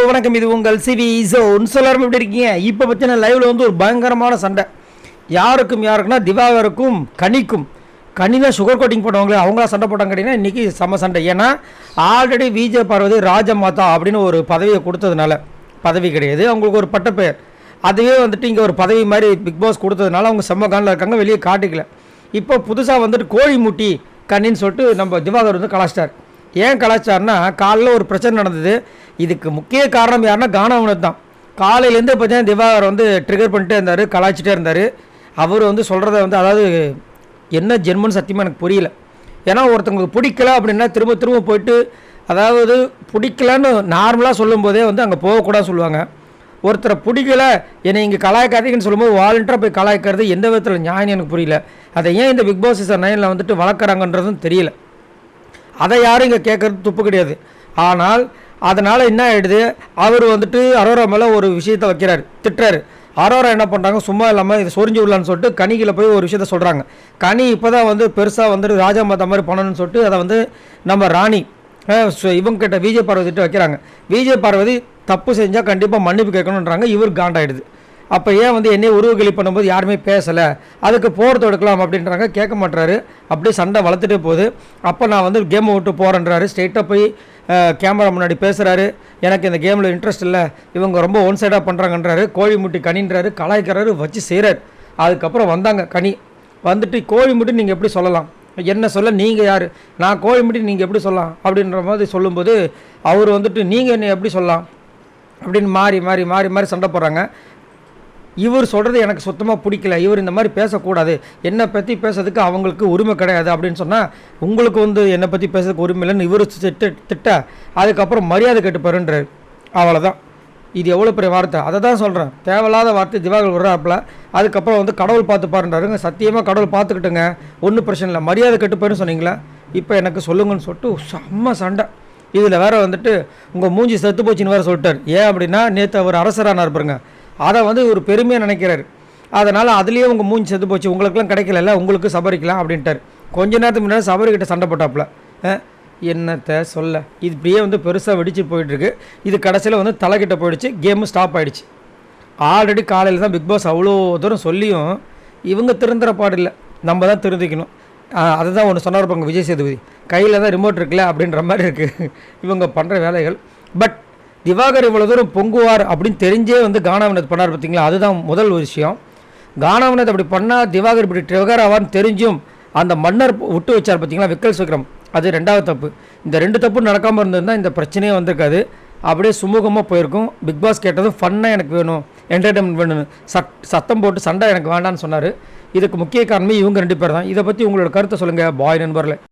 வணக்கம். இது உங்கள் சிவி ஜோன். எல்லாரும் எப்படி இருக்கீங்க? இப்போ பார்த்தீங்கன்னா லைவ்ல வந்து ஒரு பயங்கரமான சண்டை. யாருக்குன்னா திவாகருக்கும் கனிக்கும். கனி தான் சுகர் கோட்டிங் போட்டவங்களே அவங்களா சண்டை போட்டாங்க கேட்டிங்கன்னா இன்றைக்கி செம்ம சண்டை. ஏன்னா ஆல்ரெடி விஜய் பார்வதி ராஜமாதா அப்படின்னு ஒரு பதவியை கொடுத்ததுனால, பதவி கிடையாது அவங்களுக்கு ஒரு பட்ட பெயர், அதுவே வந்துட்டு இங்கே ஒரு பதவி மாதிரி பிக் பாஸ் கொடுத்ததுனால அவங்க செம்ம காலில் இருக்காங்க, வெளியே காட்டிக்கல. இப்போ புதுசாக வந்துட்டு கோழி முட்டி கண்ணின்னு சொல்லிட்டு நம்ம திவாகர் வந்து கலாச்சிட்டார். ஏன் கலாச்சாரம்னா காலையில் ஒரு பிரச்சனை நடந்தது. இதுக்கு முக்கிய காரணம் யாருன்னா கானாவினத் தான். காலையிலேருந்து பார்த்தீங்கன்னா திவாகர் வந்து ட்ரிகர் பண்ணிட்டே இருந்தார், கலாச்சிட்டே இருந்தார். அவர் வந்து சொல்கிறத வந்து அதாவது என்ன ஜென்மன்னு சத்தியமாக எனக்கு புரியல. ஏன்னா ஒருத்தவங்களுக்கு பிடிக்கல அப்படின்னா திரும்ப திரும்ப போயிட்டு அதாவது பிடிக்கலன்னு நார்மலாக சொல்லும்போதே வந்து அங்கே போகக்கூடாது சொல்லுவாங்க. ஒருத்தரை பிடிக்கல என்னை இங்கே கலாய்க்காதீங்கன்னு சொல்லும்போது வாலண்டியராக போய் கலாய்க்கிறது எந்த விதத்தில் நியாயம் எனக்கு புரியல. அதை ஏன் இந்த பிக் பாஸ் சீசன் 9 வந்துட்டு வளர்க்குறாங்கன்றதும் தெரியல. அதை யாரும் இங்கே கேட்குறது துப்பு கிடையாது. ஆனால் அதனால் என்ன ஆகிடுது, அவர் வந்துட்டு அரோரா மேலே ஒரு விஷயத்தை வைக்கிறார், திட்டுறாரு. அரோரா என்ன பண்ணுறாங்க, சும்மா இல்லாமல் இது சொரிஞ்சு விடலான்னு சொல்லிட்டு கனிகளை போய் ஒரு விஷயத்த சொல்கிறாங்க. கனி இப்போ தான் வந்து பெருசாக வந்துட்டு ராஜா மாதா மாதிரி பண்ணணும்னு சொல்லிட்டு அதை வந்து நம்ம ராணி இவங்க கிட்ட விஜய் பார்வதிட்டு வைக்கிறாங்க. விஜய் பார்வதி தப்பு செஞ்சால் கண்டிப்பாக மன்னிப்பு கேட்கணுன்றாங்க. இவர் காண்டாயிடுது. அப்போ ஏன் வந்து என்னையே உருவகிளி பண்ணும்போது யாருமே பேசலை, அதுக்கு போகிறது எடுக்கலாம் அப்படின்றாங்க. கேட்க மாட்டுறாரு. அப்படியே சண்டை வளர்த்துட்டே போகுது. அப்போ நான் வந்து கேமை விட்டு போகிறேன்றாரு. ஸ்ட்ரெயிட்டாக போய் கேமரா முன்னாடி பேசுகிறாரு. எனக்கு இந்த கேமில் இன்ட்ரெஸ்ட் இல்லை, இவங்க ரொம்ப ஒன் சைடாக பண்ணுறாங்கன்றாரு. கோழி முட்டி கனின்றாரு, கலாய்க்கிறாரு, வச்சு செய்கிறார். அதுக்கப்புறம் வந்தாங்க கனி. வந்துட்டு கோழி முட்டி நீங்கள் எப்படி சொல்லலாம், என்ன சொல்ல நீங்கள் யார், நான் கோழி முட்டி நீங்கள் எப்படி சொல்லலாம் அப்படின்ற மாதிரி சொல்லும்போது அவர் வந்துட்டு நீங்கள் என்ன எப்படி சொல்லலாம் அப்படின்னு மாறி மாறி மாறி மாறி சண்டை போடுறாங்க. இவர் சொல்கிறது எனக்கு சுத்தமாக பிடிக்கல, இவர் இந்த மாதிரி பேசக்கூடாது, என்னை பற்றி பேசுறதுக்கு அவங்களுக்கு உரிமை கிடையாது அப்படின்னு சொன்னால் உங்களுக்கு வந்து என்னை பற்றி பேசுறதுக்கு உரிமை இல்லைன்னு இவர் திட்ட அதுக்கப்புறம் மரியாதை கேட்டுப்பாருன்றார். அவ்வளோதான். இது எவ்வளோ பெரிய வார்த்தை, அதை தான் சொல்கிறேன். தேவையில்லாத வார்த்தை திவாகர் விடுறாப்புல. அதுக்கப்புறம் வந்து கடவுள் பார்த்து பாருன்றாருங்க. சத்தியமாக கடவுள் பார்த்துக்கிட்டுங்க, ஒன்றும் பிரச்சனை இல்லை, மரியாதை கட்டுப்பாருன்னு சொன்னீங்களா, இப்போ எனக்கு சொல்லுங்கன்னு சொல்லிட்டு செம்ம சண்டை. இதில் வேறு வந்துட்டு உங்கள் மூஞ்சி செத்து போச்சுன்னு வேறு சொல்லிட்டார். ஏன் அப்படின்னா நேற்று அவர் அரசரானார் பாருங்க, அதை வந்து ஒரு பெருமையாக நினைக்கிறார். அதனால் அதுலேயே உங்கள் மூஞ்சி செத்து போச்சு, உங்களுக்குலாம் கிடைக்கல, உங்களுக்கு சபரிக்கலாம் அப்படின்ட்டார். கொஞ்ச நேரத்துக்கு முன்னாடி சபரிக்கிட்ட சண்டை போட்டாப்புல. என்னத்தை சொல்ல, இது இப்படியே வந்து பெருசாக வெடிச்சு போயிட்டுருக்கு. இது கடைசியில் வந்து தலைக்கிட்ட போயிடுச்சு, கேமு ஸ்டாப் ஆகிடுச்சு. ஆல்ரெடி காலையில் தான் பிக் பாஸ் அவ்வளோ தூரம் சொல்லியும் இவங்க திருந்துற பாடில்லை, நம்ம தான் திருந்திக்கணும். அதை தான் ஒன்று சொன்னார் பாருங்க விஜய் சேதுபதி, கையில் தான் ரிமோட் இருக்குல்ல அப்படின்ற மாதிரி இருக்குது இவங்க பண்ணுற வேலைகள். பட் திவாகர் இவ்வளோ தூரம் பொங்குவார் அப்படின்னு தெரிஞ்சே வந்து கானாவினத் பண்ணார் பார்த்தீங்களா, அதுதான் முதல் ஒரு விஷயம். கானாவினத் அப்படி பண்ணால் திவாகர் இப்படி ட்ரிகர் ஆவார்னு தெரிஞ்சும் அந்த மன்னர் விட்டு வச்சார் பார்த்தீங்களா, விக்கல் விக்ரம், அது ரெண்டாவது தப்பு. இந்த ரெண்டு தப்பு நடக்காமல் இருந்திருந்தால் இந்த பிரச்சனையே வந்திருக்காது, அப்படியே சுமூகமாக போயிருக்கும். பிக் பாஸ் கேட்டதும் ஃபன்னாக எனக்கு வேணும், என்டர்டைன்மெண்ட் வேணும், சத்தம் போட்டு சண்டை எனக்கு வேண்டான்னு சொன்னார். இதுக்கு முக்கிய காரணமே இவங்க ரெண்டு பேர் தான். இதை பற்றி உங்களோட கருத்தை சொல்லுங்கள் பாய் நண்பர்களே.